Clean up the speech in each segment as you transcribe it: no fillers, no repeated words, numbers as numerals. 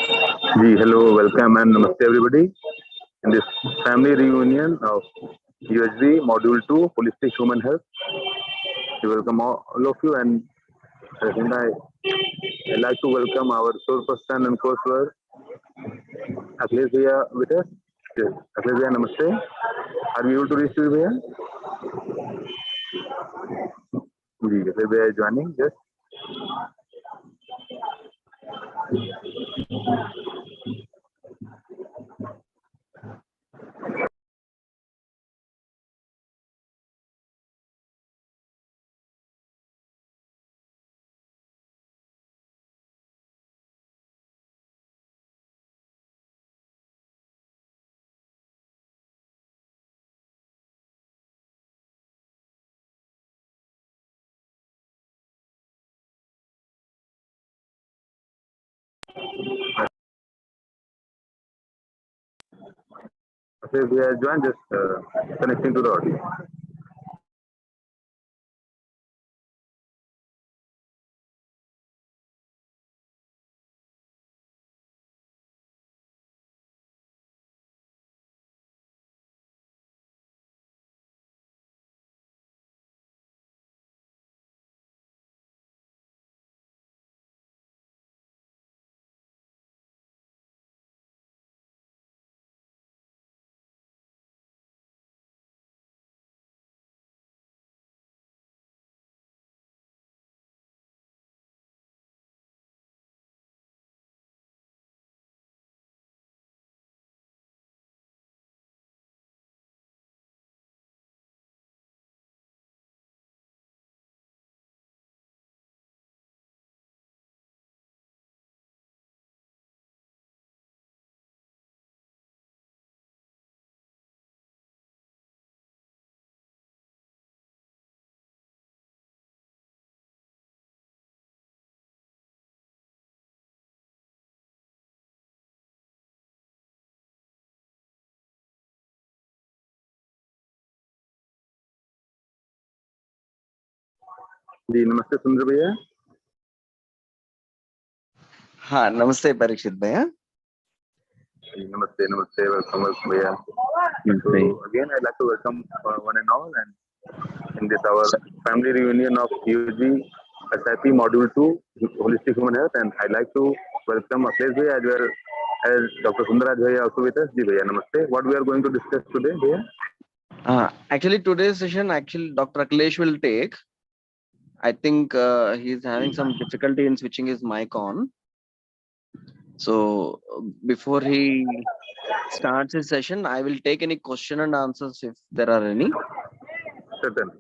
Hello, welcome and namaste everybody in this family reunion of USD Module 2 Holistic Human Health. We welcome all of you, and I'd like to welcome our source person and coursework, Akhilesh Bhaiya with us. Yes, Akhilesh Bhaiya, namaste. Are we able to reach you, Bhaiya? Akhilesh Bhaiya is joining, yes. Akhilesh Bhaiya has joined, just connecting to the audio. Namaste Sundar Bhaiya. हाँ नमस्ते परीक्षित भैया. Namaste, welcome Bhaiya. So again, I'd like to welcome one and all, and in this our family reunion of UG SIP Module 2 Holistic Human Health, and I'd like to welcome Akhilesh Bhaiya as well as Dr. Sundaraj Bhaiya also with us. Ji Bhaiya, namaste. What we are going to discuss today, Bhaiya? Actually today's session Dr. Akhilesh will take. I think he's having some difficulty in switching his mic on. So before he starts his session, I will take any question and answers if there are any. Certain.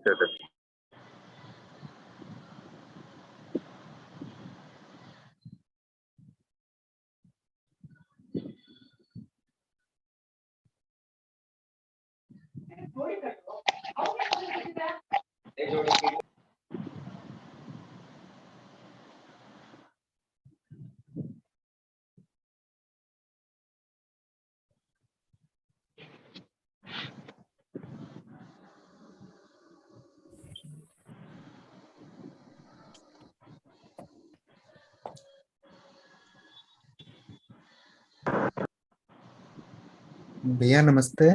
भैया नमस्ते.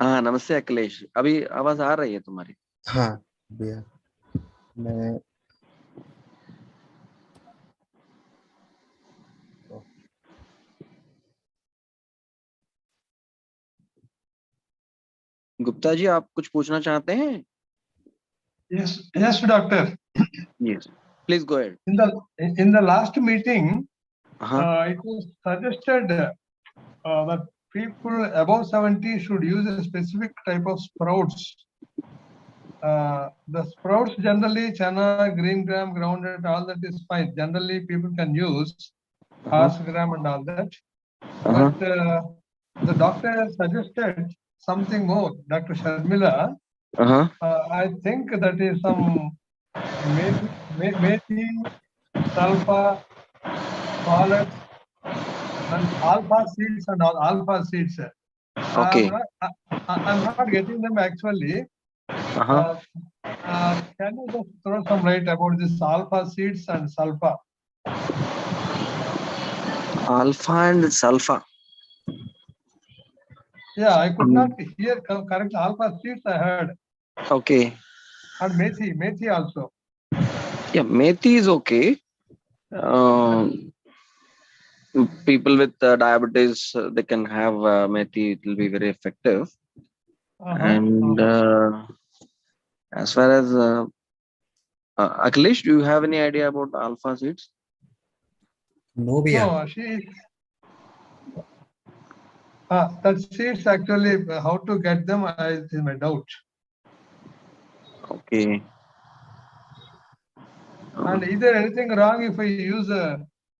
हाँ नमस्ते अखिलेश. अभी आवाज आ रही है तुम्हारी? हाँ भैया, मैं गुप्ता जी आप कुछ पूछना चाहते हैं? Yes, doctor. Yes, please go ahead. In the last meeting, it was suggested that people above 70 should use a specific type of sprouts. The sprouts generally, chana, green gram, groundnut, all that is fine. Generally, people can use horse gram and all that. But the doctor has suggested something more, Dr. Sharmila. I think that is some methi, sulfa, walnuts, and alpha seeds and all alpha seeds. Okay. I'm not getting them actually. Can you just throw some light about this alpha seeds and sulfa? Alpha and sulfur. Yeah, I could not hear correct. Alpha seeds I heard. Okay. And methi also. Yeah, methi is okay. People with diabetes, they can have methi. It will be very effective. And as far as Akhilesh, do you have any idea about alpha seeds? No, Bia. No, that seeds actually how to get them is my doubt. Okay. And is there anything wrong if I use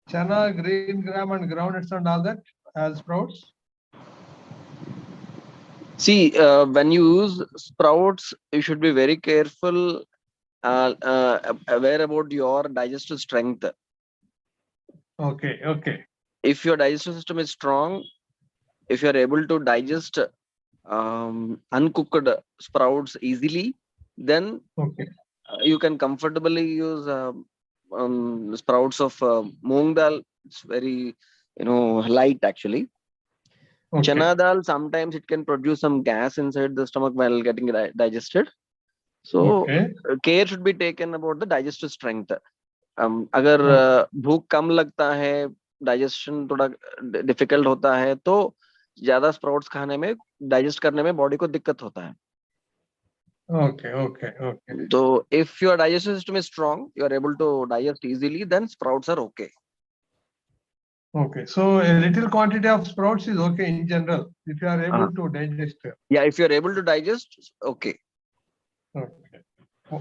chana, green gram, and groundnuts and all that as sprouts? See, when you use sprouts, you should be very careful, aware about your digestive strength. Okay. If your digestive system is strong, if you are able to digest uncooked sprouts easily, then you can comfortably use sprouts of moong dal. It's very light actually. Chana dal, sometimes it can produce some gas inside the stomach while getting digested. So care should be taken about the digestive strength. अगर भूख कम लगता है, digestion थोड़ा difficult होता है, तो ज्यादा sprouts खाने में, डाइजेस्ट करने में बॉडी को दिक्कत होता है. Okay. So if your digestive system is strong, you are able to digest easily, then sprouts are okay. Okay, so a little quantity of sprouts is okay in general if you are able to digest. Yeah, if you are able to digest, okay. Okay.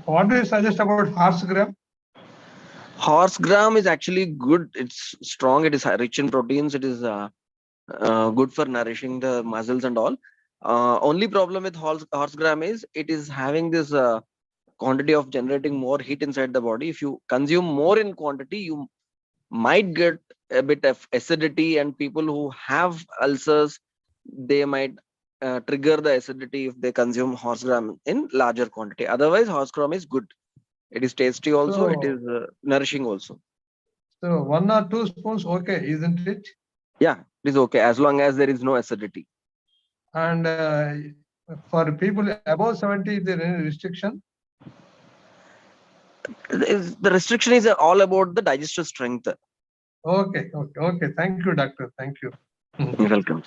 What do you suggest about horse gram? Horse gram is actually good. It's strong. It is rich in proteins. It is good for nourishing the muscles and all. Only problem with horse gram is it is having this quantity of generating more heat inside the body. If you consume more in quantity, you might get a bit of acidity, and people who have ulcers, they might trigger the acidity if they consume horse gram in larger quantity. Otherwise, horse gram is good. It is tasty also. It is nourishing also. So 1 or 2 spoons, okay, isn't it? Yeah, it is okay as long as there is no acidity. And for people above 70, is there any restriction? The restriction is all about the digestive strength. Okay. Thank you, doctor. Thank you. You're welcome.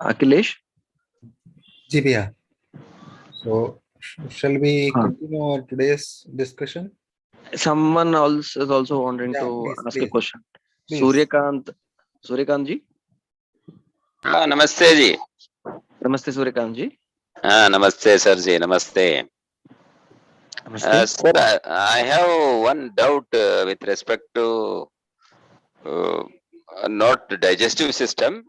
Akhilesh? Ji, Bia. So, shall we continue our today's discussion? Someone else is also wanting to ask a question. Please. Suryakant ji? Namaste ji. Namaste Suryakant ji. Namaste sir ji. Namaste. Sir, I have one doubt with respect to not digestive system,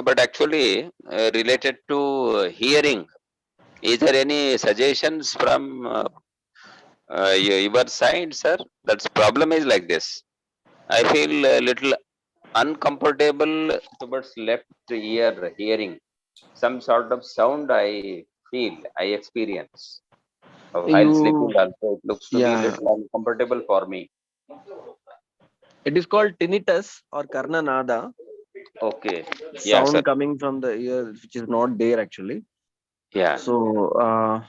but actually related to hearing. Is there any suggestions from your side, sir? That's problem is like this. I feel a little uncomfortable towards left ear hearing. Some sort of sound I feel, I experience. While sleeping also, it looks to be a little uncomfortable for me. It is called tinnitus or karna nada. Okay. Sound coming from the ear, which is not there actually. Yeah. So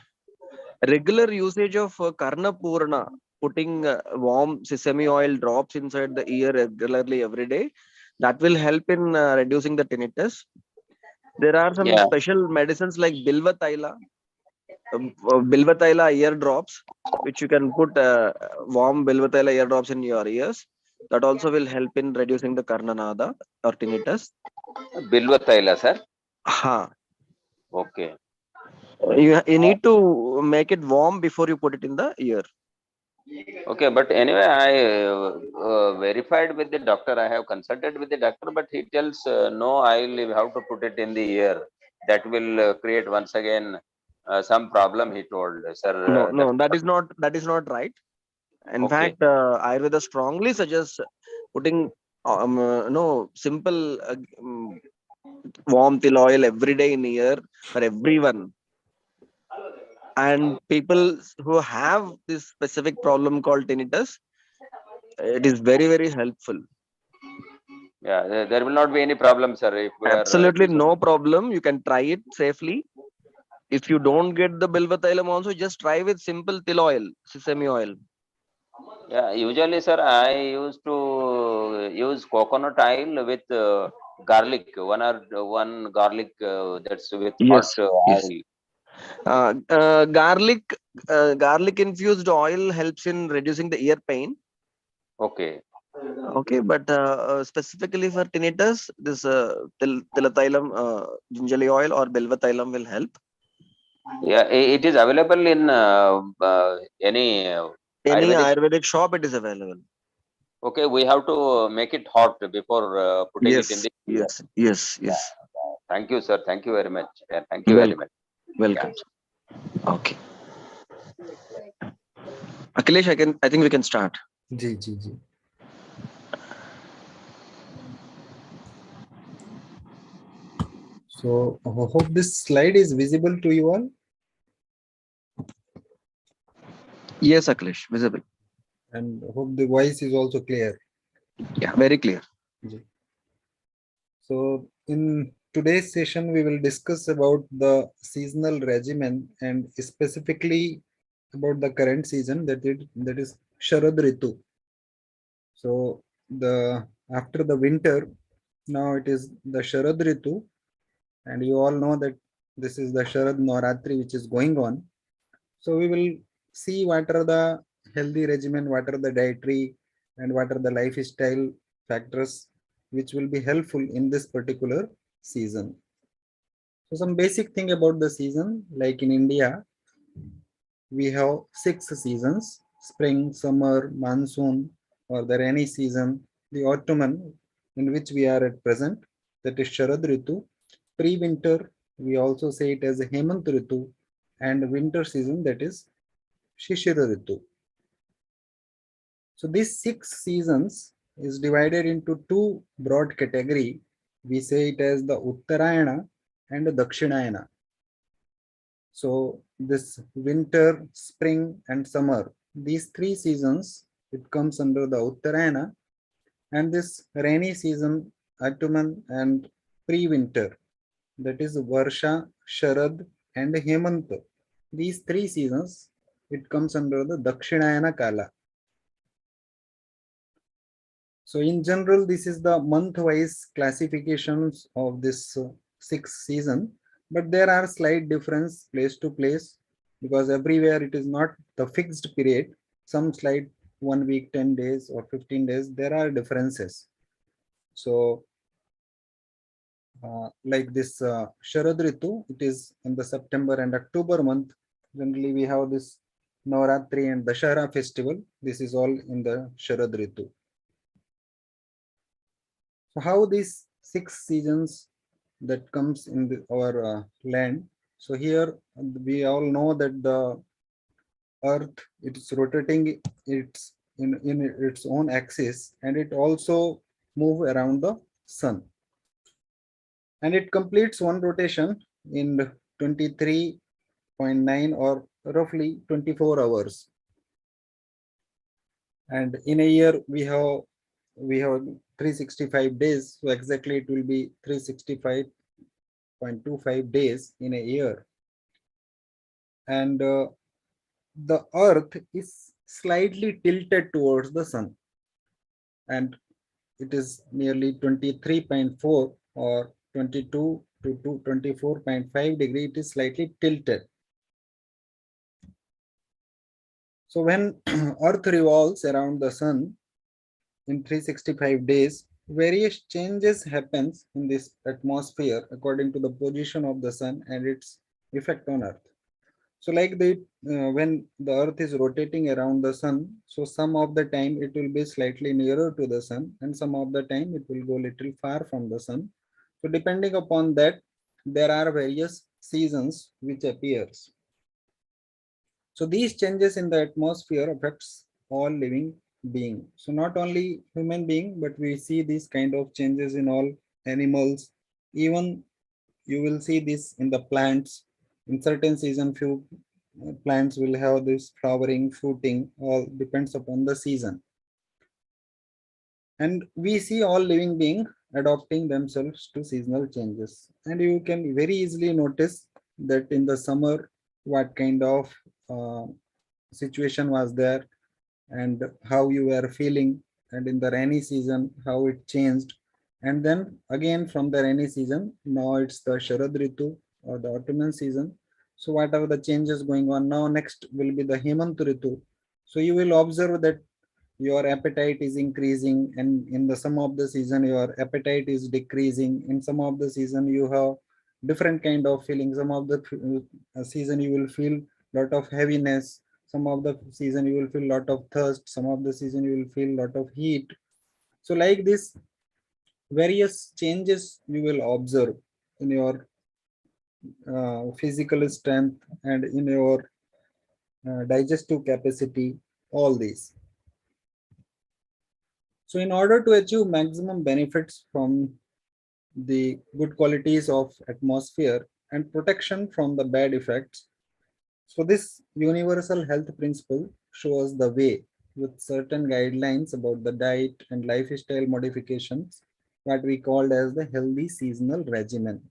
regular usage of karna purna, putting warm sesame oil drops inside the ear regularly every day, that will help in reducing the tinnitus. There are some special medicines like bilva taila ear drops, which you can put warm bilva taila ear drops in your ears. That also will help in reducing the karna nada or tinnitus. Bilva taila, sir? Ha. Okay. You need to make it warm before you put it in the ear. Okay, but anyway, I verified with the doctor. I have consulted with the doctor, but he tells no, I will have to put it in the ear. That will create once again some problem. He told, sir. No, that is not right. In fact, Ayurveda strongly suggests putting simple warm til oil every day in ear for everyone. And people who have this specific problem called tinnitus, it is very, very helpful. Yeah, there will not be any problem, sir, if we are Absolutely using. no problem. You can try it safely. If you don't get the bilvathalam also, just try with simple til oil, sesame oil. Yeah, usually, sir, I used to use coconut oil with garlic, one garlic that's with hot Yes, yes. oil. Garlic, garlic infused oil helps in reducing the ear pain. Okay. Okay, but specifically for tinnitus, this tilatailam, gingerly oil or bilvatailam will help. Yeah, it is available in any Any Ayurvedic. Ayurvedic shop, it is available. Okay, we have to make it hot before putting it in Yes, the. yes, yes, Yeah. yes. Thank you, sir. Thank you very much. Yeah, thank you very much. Welcome. Okay. Akhilesh, I think we can start. Ji ji ji. So I hope this slide is visible to you all. Yes, Akhilesh, visible. And hope the voice is also clear. Yeah, very clear. Ji. So in today's session, we will discuss about the seasonal regimen and specifically about the current season that is Sharad Ritu. So after the winter, now it is the Sharad Ritu, and you all know that this is the Sharad Navaratri which is going on. So we will see what are the healthy regimen, what are the dietary, and what are the lifestyle factors which will be helpful in this particular season. So some basic thing about the season, like in India, we have 6 seasons: spring, summer, monsoon, or the rainy season, the autumn, in which we are at present, that is Sharad Ritu. Pre-winter, we also say it as Hemant Ritu, and winter season, that is Shishira Ritu. So these 6 seasons is divided into 2 broad category. We say it as the Uttarayana and the Dakshinayana. So this winter, spring, and summer, these 3 seasons, it comes under the Uttarayana, and this rainy season, autumn and pre-winter, that is Varsha, Sharad, and Hemant. These 3 seasons, it comes under the Dakshinayana Kala. So in general, this is the month-wise classifications of this 6 season, but there are slight difference place to place because everywhere it is not the fixed period. Some slight 1 week, 10 days or 15 days, there are differences. So like this Sharad Ritu, it is in the September and October month. Generally, we have this Navaratri and Dashara festival. This is all in the Sharad Ritu. So how these 6 seasons that comes in our land. So here we all know that the earth, it is rotating in its own axis, and it also move around the sun. And it completes one rotation in 23.9 or roughly 24 hours. And in a year we have 365 days, so exactly it will be 365.25 days in a year. And the earth is slightly tilted towards the sun, and it is nearly 23.4 or 22 to 24.5 degree. It is slightly tilted. So when earth revolves around the sun in 365 days, various changes happens in this atmosphere according to the position of the sun and its effect on earth. So like when the earth is rotating around the sun, so some of the time it will be slightly nearer to the sun and some of the time it will go little far from the sun. So depending upon that, there are various seasons which appears. So these changes in the atmosphere affects all living being. So not only human being, but we see these kind of changes in all animals. Even you will see this in the plants. In certain season, few plants will have this flowering, fruiting, all depends upon the season. And we see all living beings adapting themselves to seasonal changes. And you can very easily notice that in the summer, what kind of uh, situation was there and how you were feeling, and in the rainy season, how it changed. And then again from the rainy season, now it's the Sharad Ritu or the autumn season. So what are the changes going on now? Next will be the Hemant Ritu. So you will observe that your appetite is increasing, and in the some of the season your appetite is decreasing. In some of the season you have different kind of feeling. Some of the season you will feel lot of heaviness, some of the season you will feel lot of thirst, some of the season you will feel lot of heat. So like this various changes you will observe in your physical strength and in your digestive capacity, all these. So in order to achieve maximum benefits from the good qualities of atmosphere and protection from the bad effects, so this universal health principle shows the way with certain guidelines about the diet and lifestyle modifications, what we called as the healthy seasonal regimen.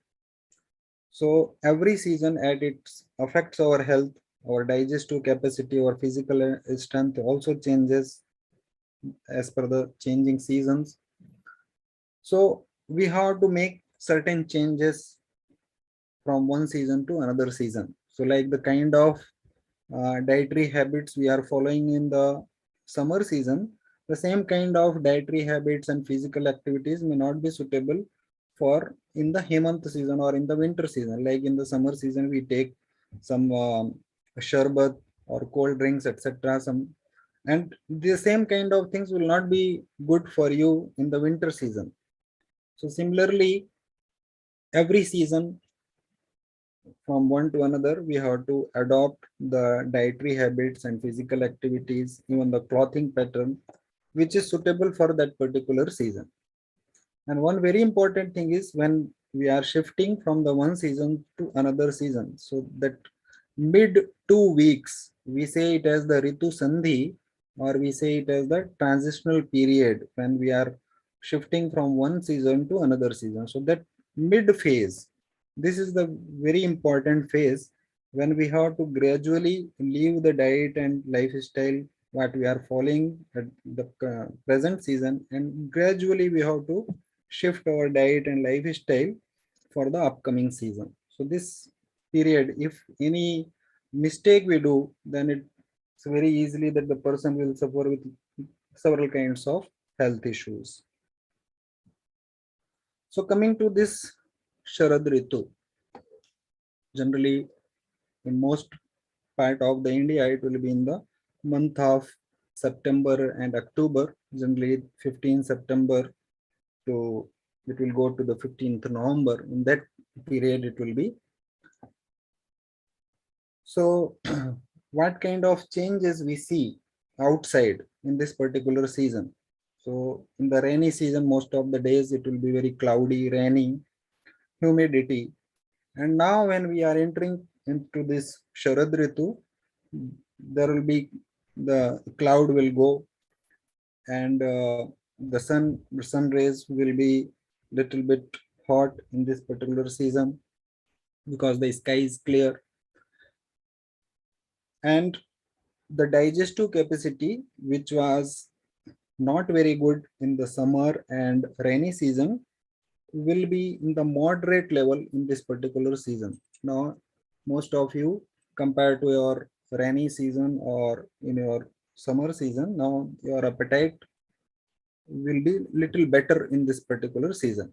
So every season at its affects our health, our digestive capacity, our physical strength also changes as per the changing seasons. So we have to make certain changes from one season to another season. So like the kind of dietary habits we are following in the summer season, the same kind of dietary habits and physical activities may not be suitable for in the Hemant season or in the winter season. Like in the summer season, we take some sharbat or cold drinks, etc. Some, and the same kind of things will not be good for you in the winter season. So similarly, every season from one to another, we have to adopt the dietary habits and physical activities, even the clothing pattern, which is suitable for that particular season. And one very important thing is when we are shifting from the one season to another season, so that mid 2 weeks, we say it as the Ritu Sandhi, or we say it as the transitional period when we are shifting from one season to another season. So that mid phase, this is the very important phase when we have to gradually leave the diet and lifestyle what we are following at the present season, and gradually we have to shift our diet and lifestyle for the upcoming season. So this period, if any mistake we do, then it's very easily that the person will suffer with several kinds of health issues. So coming to this Sharad Ritu, generally in most part of the India, it will be in the month of September and October, generally 15 September to it will go to the 15th November. In that period, it will be. So what kind of changes we see outside in this particular season? So in the rainy season, most of the days it will be very cloudy, rainy, humidity. And now when we are entering into this Sharad Ritu, there will be the cloud will go, and the sun rays will be little bit hot in this particular season because the sky is clear, and the digestive capacity, which was not very good in the summer and rainy season, will be in the moderate level in this particular season. Now most of you, compared to your rainy season or in your summer season, now your appetite will be little better in this particular season.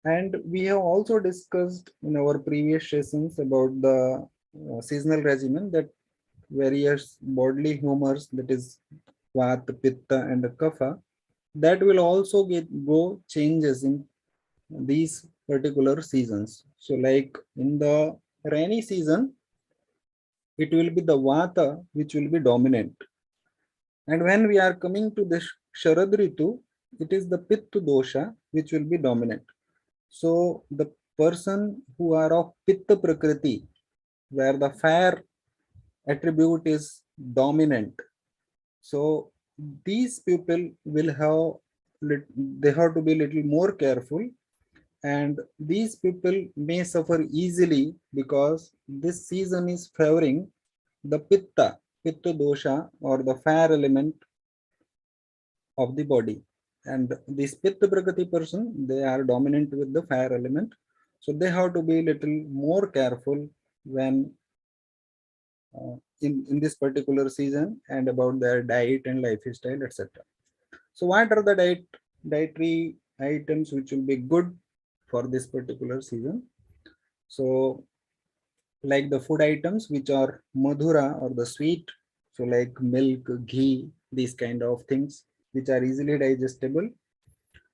And we have also discussed in our previous sessions about the seasonal regimen, that various bodily humors, that is Vata, Pitta and Kapha, that will also go changes in these particular seasons. So like in the rainy season, it will be the Vata which will be dominant. And when we are coming to the Sharad Ritu, it is the Pitta dosha which will be dominant. So the person who are of Pitta Prakriti, where the fire attribute is dominant. So these people will have, they have to be little more careful, and these people may suffer easily because this season is favoring the pitta dosha, or the fire element of the body. And this pitta prakriti person, they are dominant with the fire element, so they have to be little more careful when in this particular season, and about their diet and lifestyle, etc. So what are the dietary items which will be good for this particular season? So like the food items which are madhura, or the sweet, so like milk, ghee, these kind of things which are easily digestible,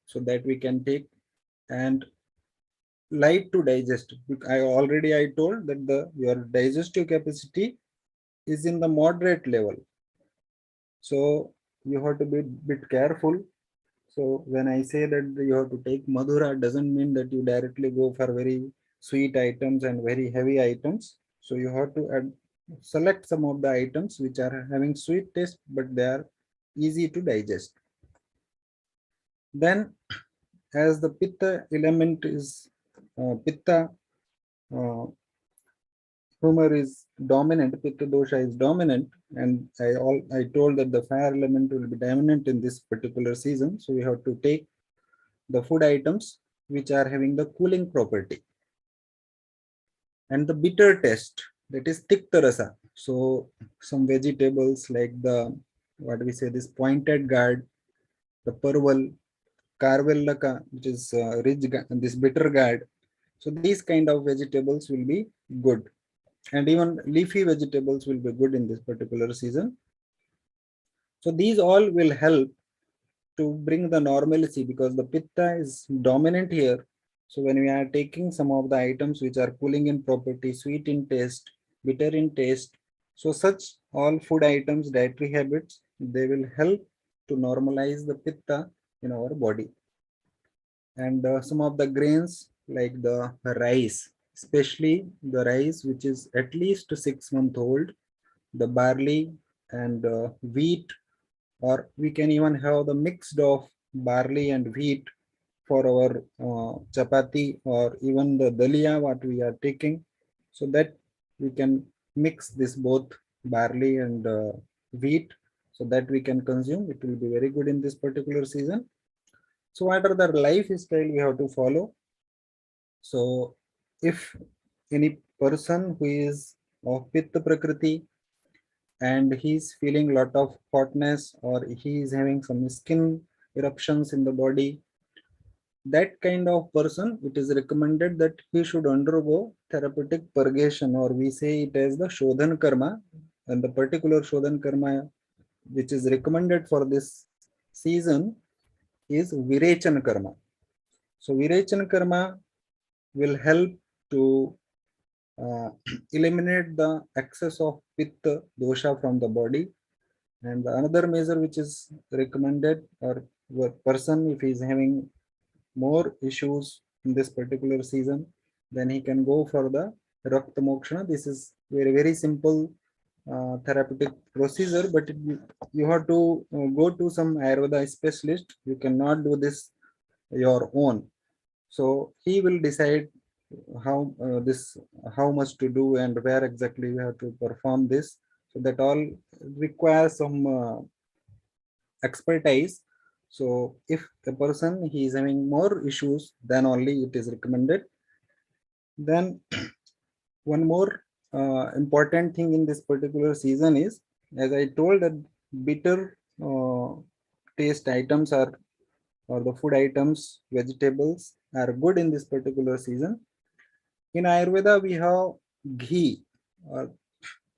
so that we can take, and light to digest. I told that your digestive capacity is in the moderate level, so you have to be bit careful. So when I say that you have to take madhura, doesn't mean that you directly go for very sweet items and very heavy items. So you have to select some of the items which are having sweet taste, but they are easy to digest. Then, as the pitta element is pitta humor is dominant, pitta dosha is dominant, and I told that the fire element will be dominant in this particular season. So we have to take the food items which are having the cooling property, and the bitter taste, that is tikta rasa. So some vegetables like the, what we say, this pointed gourd, the parval, carvellaka, which is rich, this bitter gourd. So these kind of vegetables will be good, and even leafy vegetables will be good in this particular season. So these all will help to bring the normalcy, because the pitta is dominant here. So when we are taking some of the items which are cooling in property, sweet in taste, bitter in taste, so such all food items, dietary habits, they will help to normalize the pitta in our body. And some of the grains like the rice, especially the rice which is at least 6 months old, the barley and wheat, or we can even have the mixed of barley and wheat for our chapati, or even the dalia what we are taking, so that we can mix this both barley and wheat, so that we can consume. It will be very good in this particular season. So what are the lifestyle we have to follow? So if any person who is of pitta prakriti and he's feeling lot of hotness, or he is having some skin eruptions in the body, that kind of person, it is recommended that he should undergo therapeutic purgation, or we say it as the shodhan karma. And the particular shodhan karma which is recommended for this season is virechana karma. So virechana karma will help to eliminate the excess of pitta dosha from the body. And another measure which is recommended, or person if he is having more issues in this particular season, then he can go for the Rakta Mokshana. This is very simple therapeutic procedure, but you have to go to some Ayurveda specialist. You cannot do this your own. So he will decide how much to do and where exactly you have to perform this. So that all requires some expertise. So if a person he is having more issues, then only it is recommended. Then one more important thing in this particular season is, as I told, that bitter taste items are, or the food items, vegetables are good in this particular season. In Ayurveda, we have ghee, or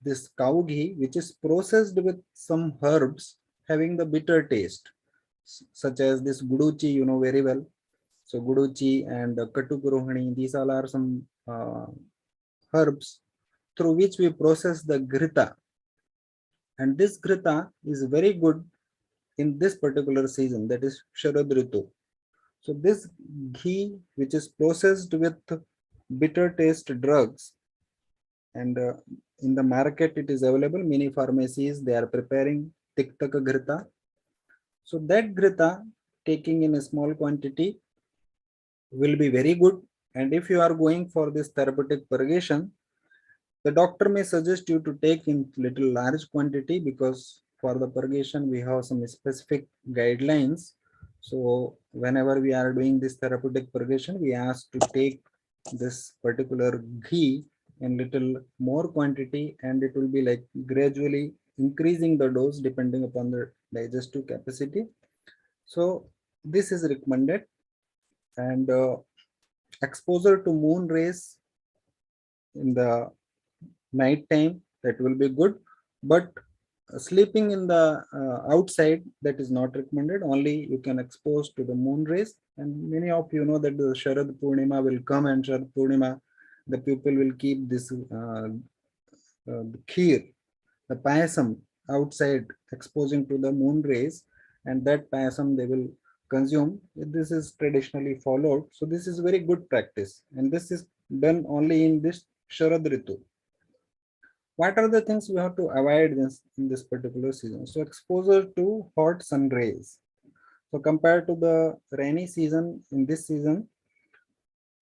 this cow ghee, which is processed with some herbs having the bitter taste, such as this guduchi, you know very well. So guduchi and katukurohani, these all are some herbs through which we process the grita. And this grita is very good in this particular season, that is Sharad Ritu. So this ghee, which is processed with bitter taste drugs, and in the market it is available. Many pharmacies, they are preparing tiktaka ghrita. So that ghrita taking in a small quantity will be very good. And if you are going for this therapeutic purgation, the doctor may suggest you to take in little large quantity, because for the purgation we have some specific guidelines. So whenever we are doing this therapeutic purgation, we ask to take this particular ghee in little more quantity, and it will be like gradually increasing the dose depending upon the digestive capacity. So this is recommended. And exposure to moon rays in the night time, that will be good, but sleeping in the outside, that is not recommended. Only you can expose to the moon rays. And many of you know that the Sharad Purnima will come, and Sharad Purnima the people will keep this kheer, the payasam, outside exposing to the moon rays, and that payasam they will consume. This is traditionally followed, so this is very good practice, and this is done only in this Sharad Ritu. What are the things we have to avoid in this particular season? So exposure to hot sun rays. So compared to the rainy season, in this season,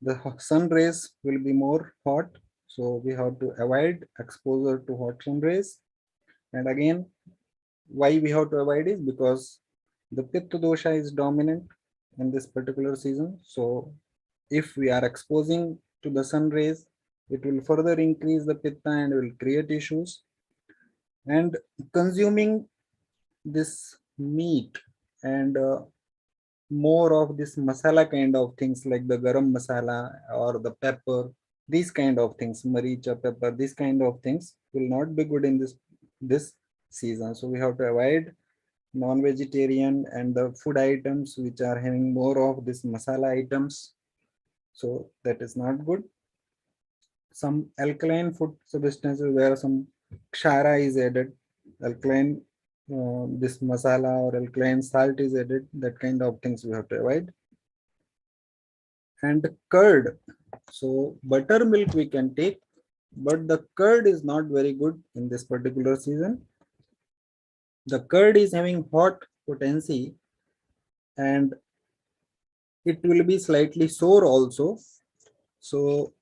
the sun rays will be more hot. So we have to avoid exposure to hot sun rays. And again, why we have to avoid is because the Pitta dosha is dominant in this particular season. So if we are exposing to the sun rays, it will further increase the Pitta and will create issues. And consuming this meat and more of this masala kind of things, like the garam masala or the pepper, these kind of things, maricha pepper, these kind of things will not be good in this season. So we have to avoid non-vegetarian and the food items which are having more of this masala items. So that is not good. Some alkaline food substances where some kshara is added, alkaline this masala or alkaline salt is added, that kind of things we have to avoid. And curd, so buttermilk we can take, but the curd is not very good in this particular season. The curd is having hot potency, and it will be slightly sour also. So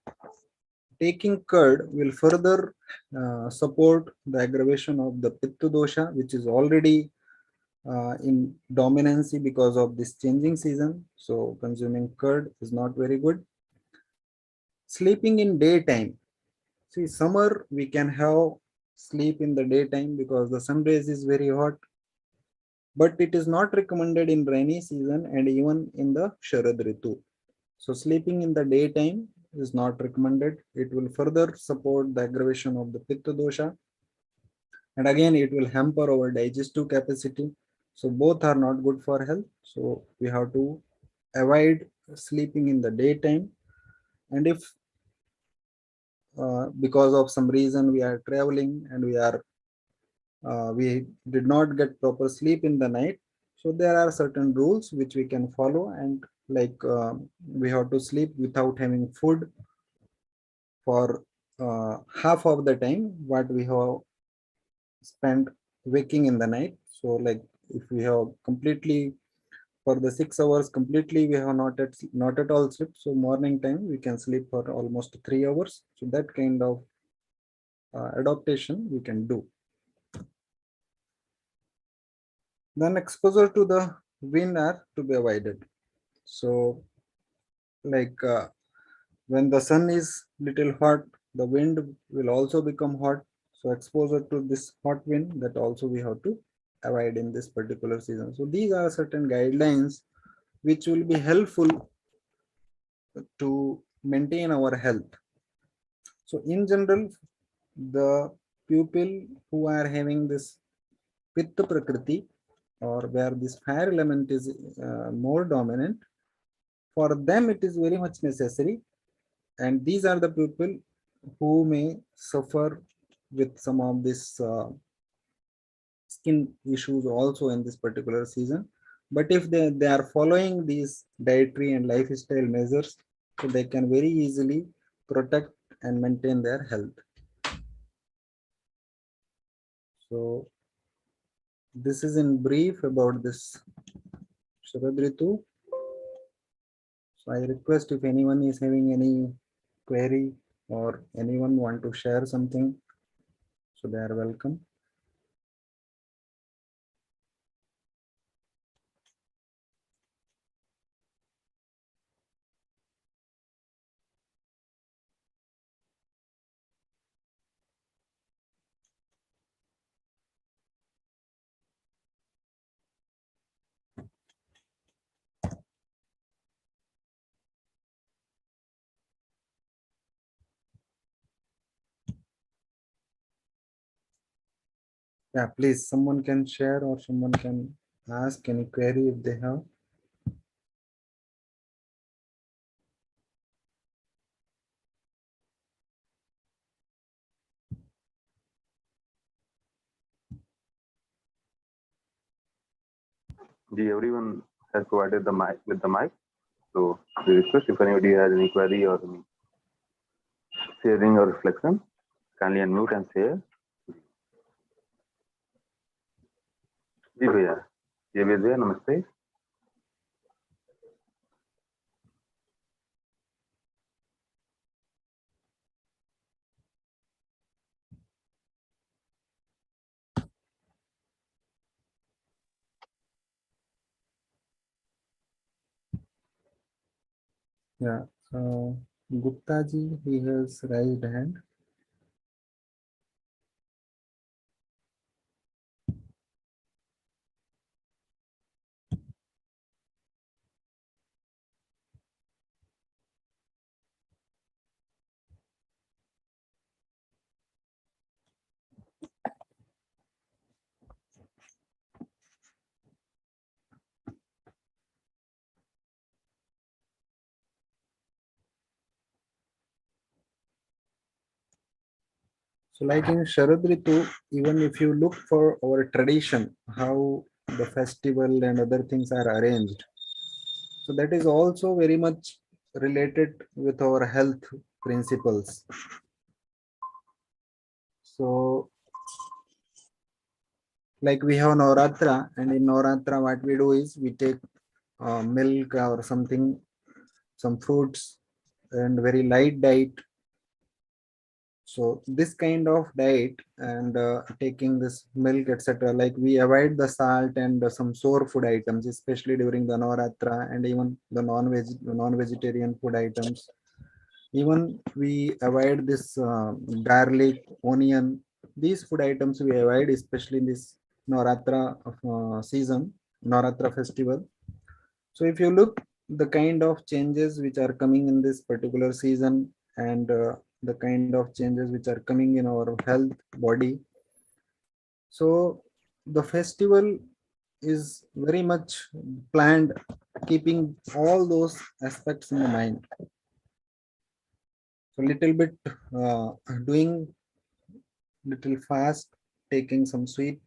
taking curd will further support the aggravation of the Pitta dosha, which is already in dominancy because of this changing season. So consuming curd is not very good. Sleeping in daytime. See, summer we can have sleep in the daytime because the sun rays is very hot, but it is not recommended in rainy season and even in the Sharad Ritu. So sleeping in the daytime is not recommended. It will further support the aggravation of the Pitta dosha. And again, it will hamper our digestive capacity. So both are not good for health. So we have to avoid sleeping in the daytime. And if because of some reason we are traveling and we did not get proper sleep in the night, so there are certain rules which we can follow, and like we have to sleep without having food for half of the time what we have spent waking in the night. So like if we have completely for the 6 hours completely we have not at all sleep, so morning time we can sleep for almost 3 hours. So that kind of adaptation we can do. Then exposure to the wind are to be avoided. So like when the sun is little hot, the wind will also become hot. So exposure to this hot wind, that also we have to avoid in this particular season. So these are certain guidelines which will be helpful to maintain our health. So in general, the people who are having this Pitta Prakriti, or where this fire element is more dominant, for them it is very much necessary. And these are the people who may suffer with some of this skin issues also in this particular season. But if they are following these dietary and lifestyle measures, so they can very easily protect and maintain their health. So this is in brief about this Sharad Ritu. So I request if anyone is having any query or anyone want to share something, so they are welcome. Yeah, please, someone can share or someone can ask any query if they have. Everyone has provided the mic with the mic. So we request if anybody has any query or any sharing or reflection, kindly unmute and share. जी भैया, ये भैया नमस्ते. Yeah, Gupta ji, he has raised hand. So like in Sharad Ritu, even if you look for our tradition, how the festival and other things are arranged, so that is also very much related with our health principles. So like we have Navratra, and in Navratra what we do is we take milk or something, some fruits and very light diet. So this kind of diet and taking this milk, etc., like we avoid the salt and some sour food items, especially during the Navratra, and even the non-vegetarian food items. Even we avoid this garlic, onion, these food items we avoid, especially in this Navratra season, Navratra festival. So if you look the kind of changes which are coming in this particular season and the kind of changes which are coming in our health body, so the festival is very much planned keeping all those aspects in the mind. So little bit doing little fast, taking some sweet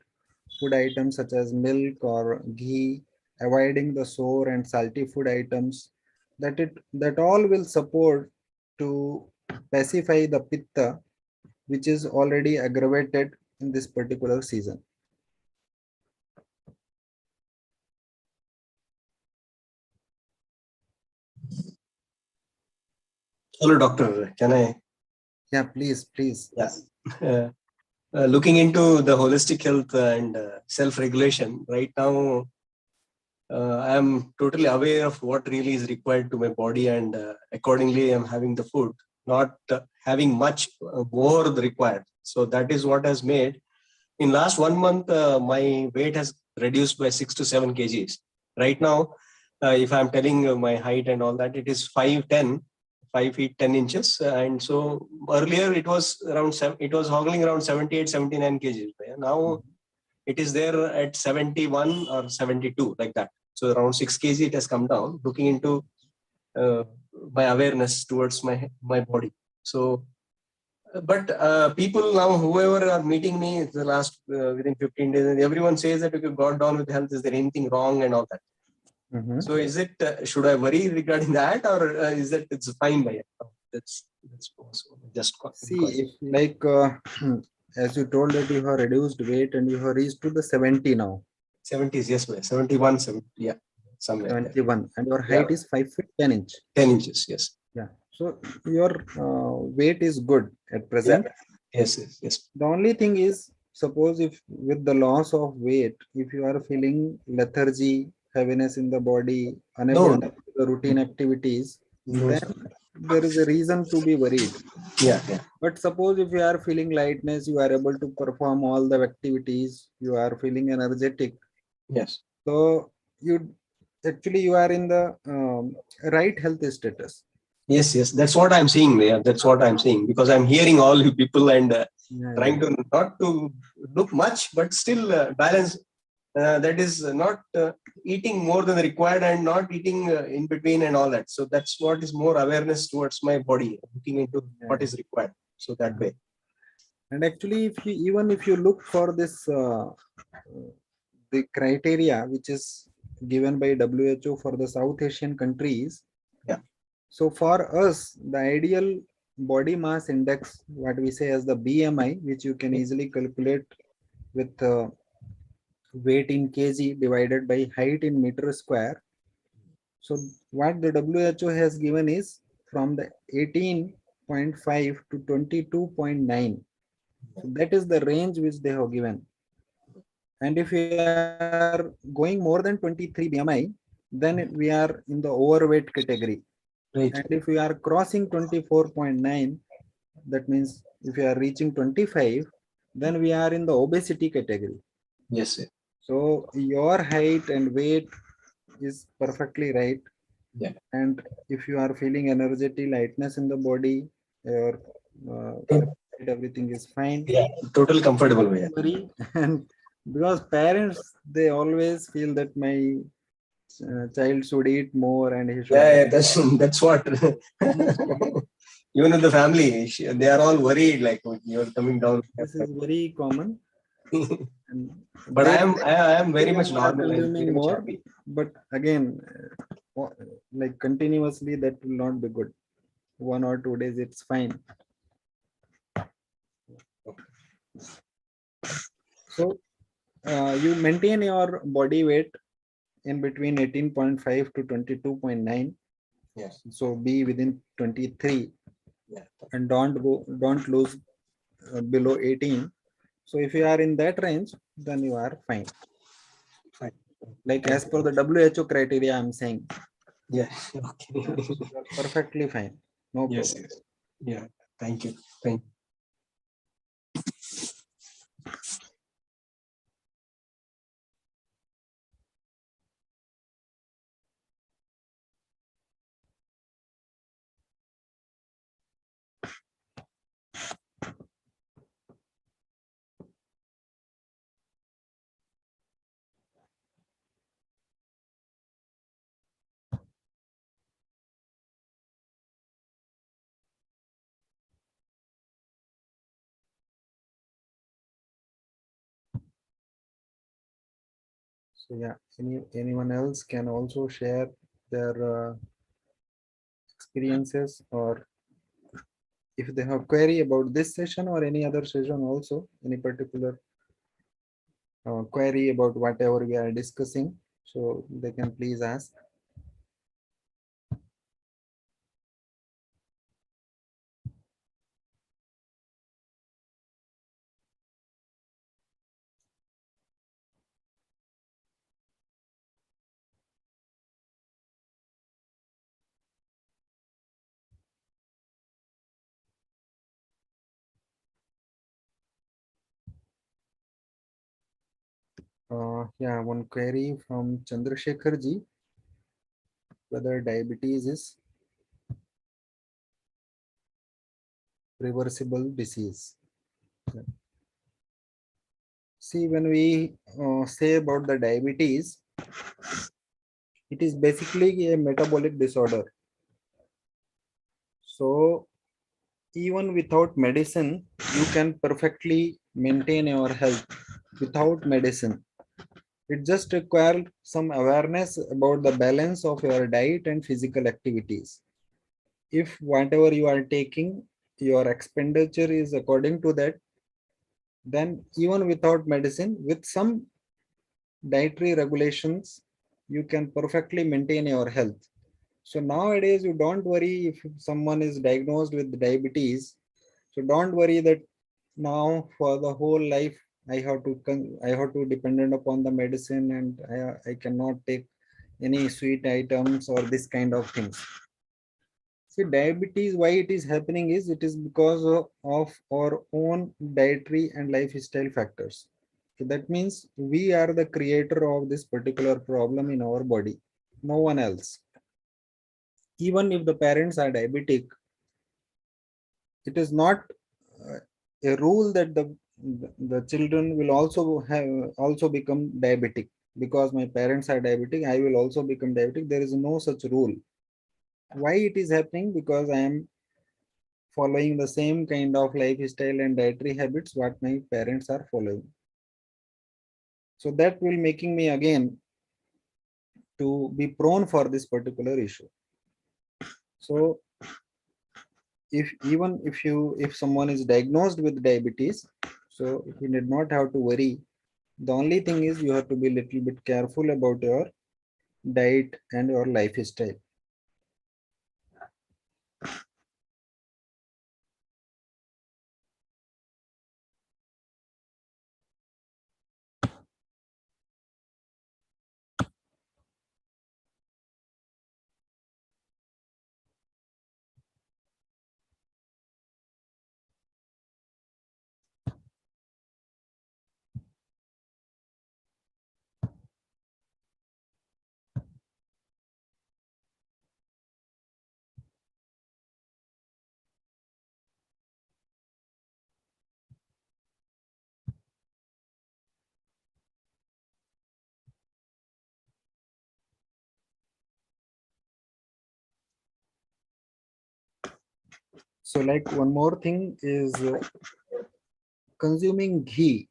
food items such as milk or ghee, avoiding the sour and salty food items, that all will support to pacify the pitta, which is already aggravated in this particular season. Hello, doctor. Can I? Yeah, please. Yeah. Looking into the holistic health and self-regulation, right now, I am totally aware of what really is required to my body, and accordingly, I'm having the food, not having much more required. So that is what has made. In last 1 month, my weight has reduced by 6 to 7 kgs. Right now, if I'm telling my height and all that, it is 5'10", 5 feet 10 inches. And so earlier it was around it was hoggling around 78, 79 kgs. Now it is there at 71 or 72, like that. So around 6 kg it has come down, looking into my awareness towards my body. So but people now, whoever are meeting me the last within 15 days, everyone says that if you got down with health, is there anything wrong and all that? So is it, should I worry regarding that, or is that it's fine by it? That's also just see, if like as you told that you have reduced weight and you have reached to the 70 now. 70s, yes, 71, 70, yeah, somewhere. 71, and your Yeah. height is 5 feet 10 inch. 10 inches, yes. Yeah. So your weight is good at present. Yes, yes, yes. The only thing is, suppose if with the loss of weight, if you are feeling lethargy, heaviness in the body, unable to do the routine activities, then there is a reason to be worried. Yeah. But suppose if you are feeling lightness, you are able to perform all the activities, you are feeling energetic. Yes. So you are in the right health status. Yes. That's what I'm seeing there. That's what I'm seeing, because I'm hearing all you people and trying to not to look much, but still balance. That is not eating more than required and not eating in between and all that. So that's what is more awareness towards my body, looking into what is required. So that way. And actually, if you look for this the criteria which is given by WHO for the South Asian countries. Yeah. So for us, the ideal body mass index, what we say as the BMI, which you can easily calculate with weight in kg divided by height in meter square. So what the WHO has given is from the 18.5 to 22.9. So that is the range which they have given. And if we are going more than 23 BMI, then we are in the overweight category. Right. And if we are crossing 24.9, that means if we are reaching 25, then we are in the obesity category. Yes, sir. So your height and weight is perfectly right. Yeah. And if you are feeling energetic, lightness in the body, your everything is fine. Yeah, total comfortable way. And because parents, they always feel that my child should eat more and he should. Yeah, that's what. Even in the family, they are all worried, like you're coming down. This is very common. But I am very much normal. Consuming more, but again, like continuously, that will not be good. 1 or 2 days, it's fine. So you maintain your body weight in between 18.5 to 22.9. Yes. So be within 23. Yeah. And don't lose below 18. So if you are in that range, then you are fine. Fine. Like as per the WHO criteria, I'm saying. Yeah. Okay. You are perfectly fine. No problem. Yes. Yeah. Thank you. Thank you. So yeah, anyone else can also share their experiences, or if they have query about this session or any other session also, any particular query about whatever we are discussing, so they can please ask. Yeah, one query from Chandrasekhar ji, whether diabetes is reversible disease. Yeah. See, when we say about the diabetes, it is basically a metabolic disorder. So even without medicine, you can perfectly maintain your health without medicine. It just requires some awareness about the balance of your diet and physical activities. If whatever you are taking, your expenditure is according to that, then even without medicine, with some dietary regulations, you can perfectly maintain your health. So nowadays, you don't worry if someone is diagnosed with diabetes. So don't worry that now for the whole life I have to dependent upon the medicine, and I cannot take any sweet items or this kind of things. See, diabetes, why it is happening is it is because of our own dietary and lifestyle factors. So that means we are the creator of this particular problem in our body, no one else. Even if the parents are diabetic, it is not uh, a rule that the children will also become diabetic. Because my parents are diabetic, I will also become diabetic. There is no such rule. Why it is happening? Because I am following the same kind of lifestyle and dietary habits what my parents are following. So that will making me again to be prone for this particular issue. So if someone is diagnosed with diabetes, so you need not have to worry. The only thing is you have to be a little bit careful about your diet and your lifestyle. So like one more thing is consuming ghee.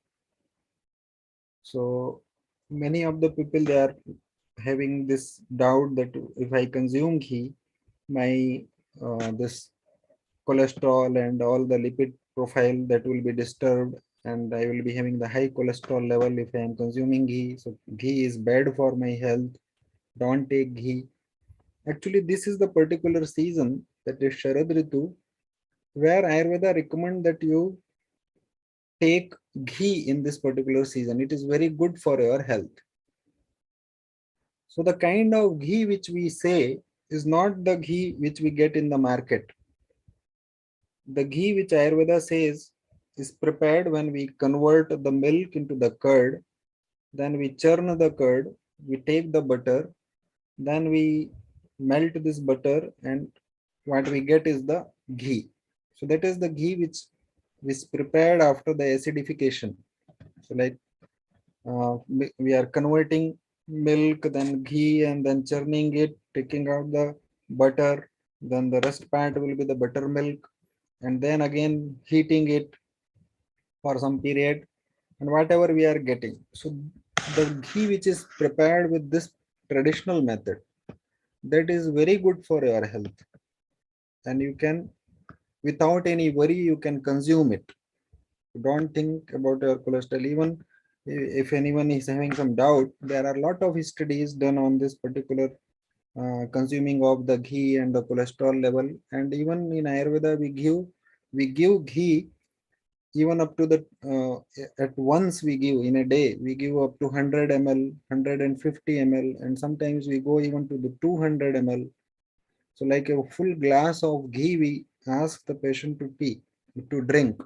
So many of the people, they are having this doubt that if I consume ghee, my this cholesterol and all the lipid profile that will be disturbed, and I will be having the high cholesterol level if I am consuming ghee. So ghee is bad for my health. Don't take ghee. Actually, this is the particular season, that is Sharad Ritu, where Ayurveda recommend that you take ghee in this particular season. It is very good for your health. So the kind of ghee which we say is not the ghee which we get in the market. The ghee which Ayurveda says is prepared when we convert the milk into the curd, then we churn the curd, we take the butter, then we melt this butter, and what we get is the ghee. So that is the ghee which is prepared after the acidification. So like we are converting milk, then ghee, and then churning it, taking out the butter, then the rest part will be the buttermilk, and then again heating it for some period, and whatever we are getting. So the ghee which is prepared with this traditional method, that is very good for your health, and you can, without any worry, you can consume it. Don't think about your cholesterol. Even if anyone is having some doubt, there are a lot of studies done on this particular consuming of the ghee and the cholesterol level. And even in Ayurveda, we give ghee even up to the at once. We give in a day, we give up to 100 ml, 150 ml, and sometimes we go even to the 200 ml. So like a full glass of ghee we ask the patient to drink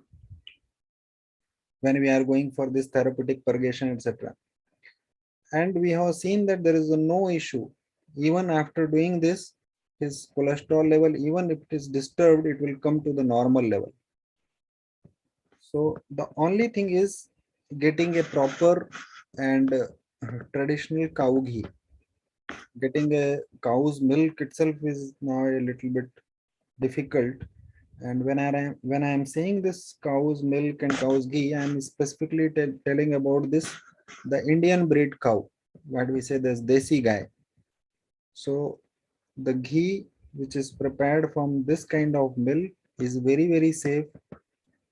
when we are going for this therapeutic purgation, etc. And we have seen that there is no issue. Even after doing this, his cholesterol level, even if it is disturbed, it will come to the normal level. So the only thing is getting a proper and traditional cow ghee. Getting a cow's milk itself is now a little bit difficult. And when I am saying this cow's milk and cow's ghee, I am specifically telling about this, the Indian breed cow, what we say, this desi guy. So the ghee which is prepared from this kind of milk is very, very safe,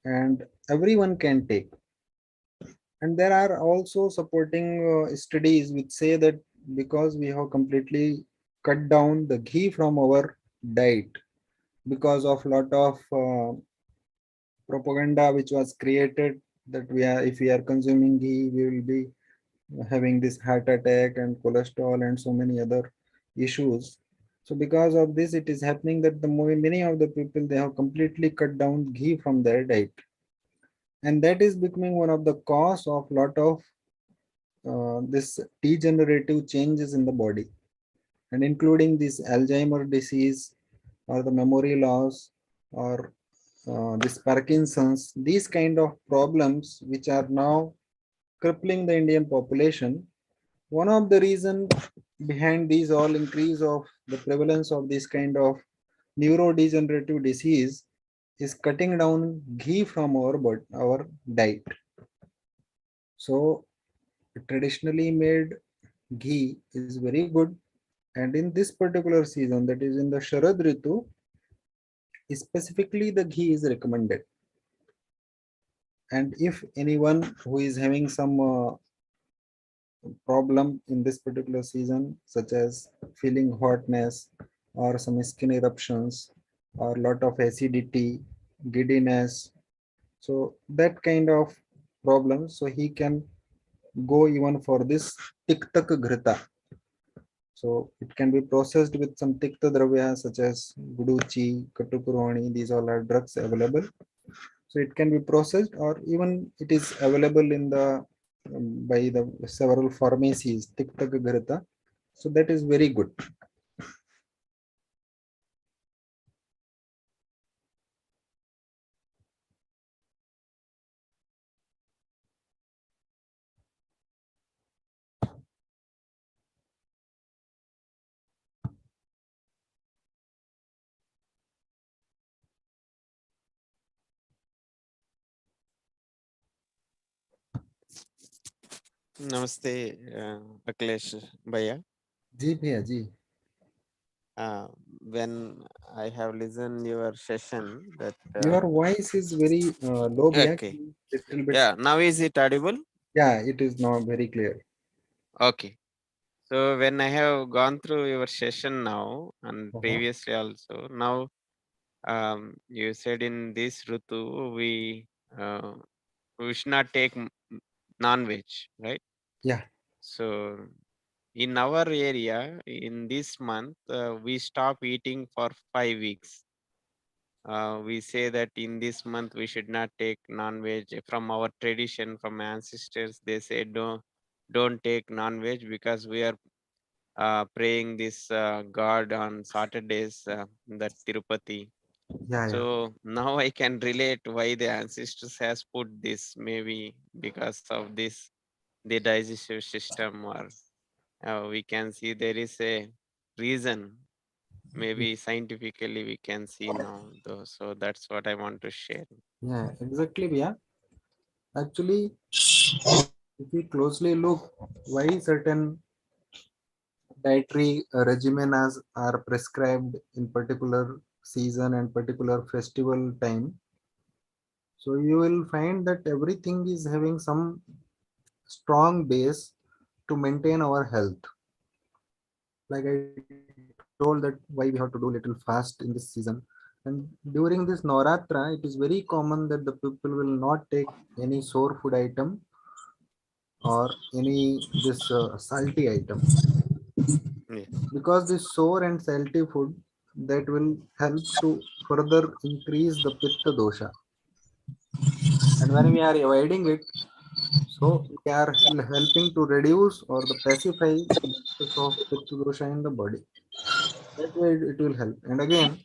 and everyone can take. And there are also supporting studies which say that because we have completely cut down the ghee from our diet because of lot of propaganda which was created that we are, if we are consuming ghee we will be having this heart attack and cholesterol and so many other issues. So because of this it is happening that many of the people they have completely cut down ghee from their diet, and that is becoming one of the cause of lot of this degenerative changes in the body, and including this Alzheimer disease or the memory loss or this Parkinson's, these kind of problems which are now crippling the Indian population. One of the reason behind these all increase of the prevalence of this kind of neurodegenerative disease is cutting down ghee from our diet. So traditionally made ghee is very good, and in this particular season, that is in the Sharad Ritu, specifically the ghee is recommended. And if anyone who is having some problem in this particular season, such as feeling hotness or some skin eruptions or lot of acidity, giddiness, so that kind of problem, so he can go even for this tiktak ghrita. So it can be processed with some tikta dravya such as guduchi, katukurwani. These all are drugs available. So it can be processed, or even it is available in the by the several pharmacies tikta ghrita. So that is very good. Namaste, Akhilesh Bhaiya. Ji bhaiya ji. When I have listened your session, that Your voice is very low, bhaiya. okay, Little bit. yeah. Now is it audible? Yeah, it is now very clear. Okay. So when I have gone through your session now and previously also, now you said in this Rutu we should not take non-veg, right? Yeah. So in our area, in this month, we stop eating for 5 weeks. We say that in this month we should not take non-veg. From our tradition, from ancestors, they say don't take non-veg because we are praying this God on Saturdays, that Tirupati. Yeah, So now I can relate why the ancestors has put this. Maybe because of this, the digestive system, or we can see there is a reason. Maybe scientifically we can see now, though. So that's what I want to share. yeah, exactly, bhaiya. Actually, if we closely look, why certain dietary regimen as are prescribed in particular season and particular festival time, so you will find that everything is having some strong base to maintain our health. Like I told that why we have to do little fast in this season, and during this Navratra it is very common that the people will not take any sour food item or any this salty item, Yeah. because this sour and salty food that will help to further increase the pitta dosha, and when we are avoiding it, so we are helping to reduce or the pacify the process of pitta dosha in the body. That way it will help. And again,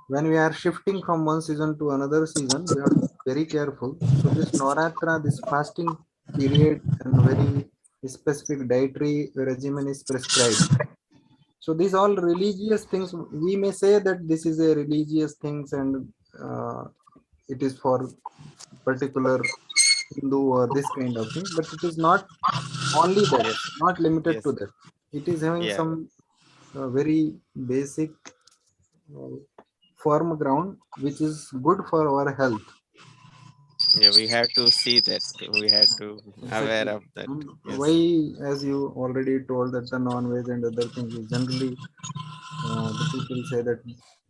when we are shifting from one season to another season, we have to be very careful. So this Navratra, this fasting period and very specific dietary regimen is prescribed. So these all religious things, we may say that this is a religious things and it is for particular Hindu or this kind of thing, but it is not only that, not limited Yes. to that. It is having Yeah. some very basic firm ground which is good for our health. Yeah, we have to see that. We have to aware Exactly. of that. And Yes. why, as you already told, that the non-veg and other things is generally the people say that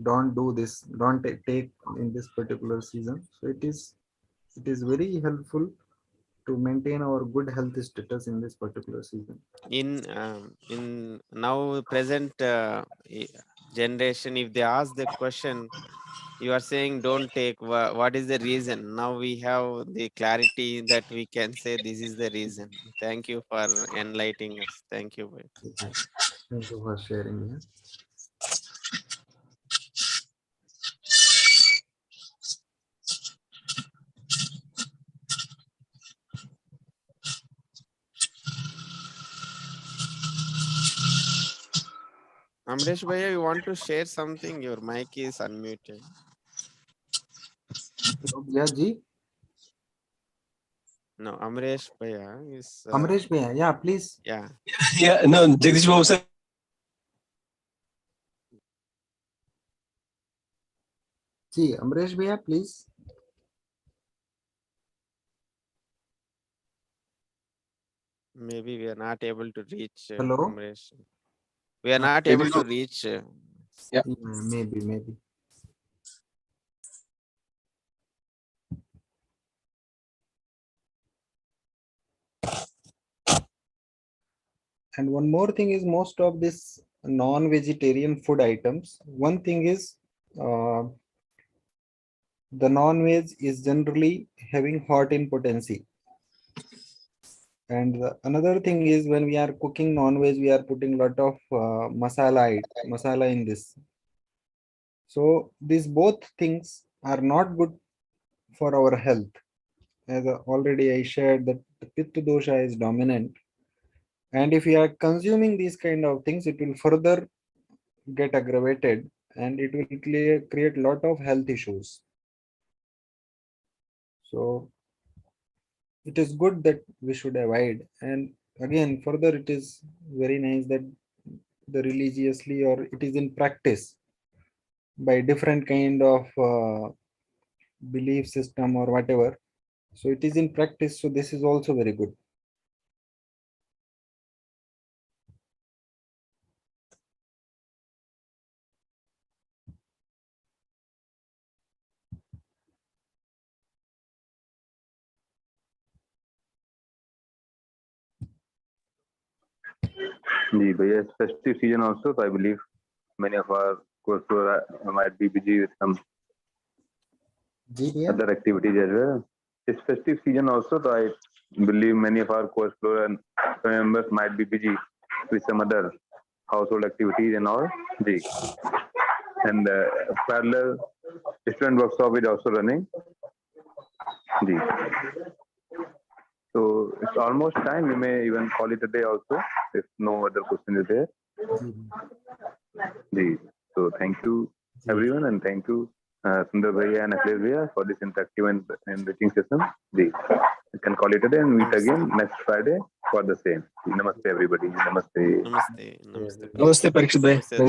don't do this, don't take in this particular season. So it is very helpful to maintain our good health status in this particular season. In now present generation, if they ask the question, you are saying don't take, what is the reason? Now we have the clarity that we can say this is the reason. Thank you for enlightening us. Thank you. Thank you for sharing here. Amresh Bhaiya, you want to share something? Your mic is unmuted. Yeah, Ji. No, Amresh Bhaiya is. Amresh Bhaiya, yeah, please. Yeah. Yeah, no, Jagdish Babu sir. Ji, Amresh Bhaiya, please. Maybe we are not able to reach Hello. Amresh. We are not able to reach. Yeah, maybe. And one more thing is most of this non-vegetarian food items. One thing is the non-veg is generally having hot in potency. And another thing is when we are cooking non-veg, we are putting a lot of masala in this. So these both things are not good for our health. As already I shared that the Pitta dosha is dominant. And if we are consuming these kind of things, it will further get aggravated and it will create a lot of health issues. So it is good that we should avoid. And again, further, it is very nice that the religiously or it is in practice by different kind of belief system or whatever. So it is in practice. So this is also very good. जी भैया festive season also, so I believe many of our coursework might be busy with some other activities as well. It's festive season also, so I believe many of our course members might be busy with some other household activities and all. Ji. And parallel student workshop is also running. Ji. So it's almost time. We may even call it a day also if no other question is there. Ji. So thank you everyone and thank you Sundar Bhaiya and Akhilesh Bhaiya for this interactive and enriching session. Ji. We can call it a day and meet again next Friday for the same. Namaste everybody. Namaste. Namaste. Namaste. Namaste, Parikshit Bhai. Namaste.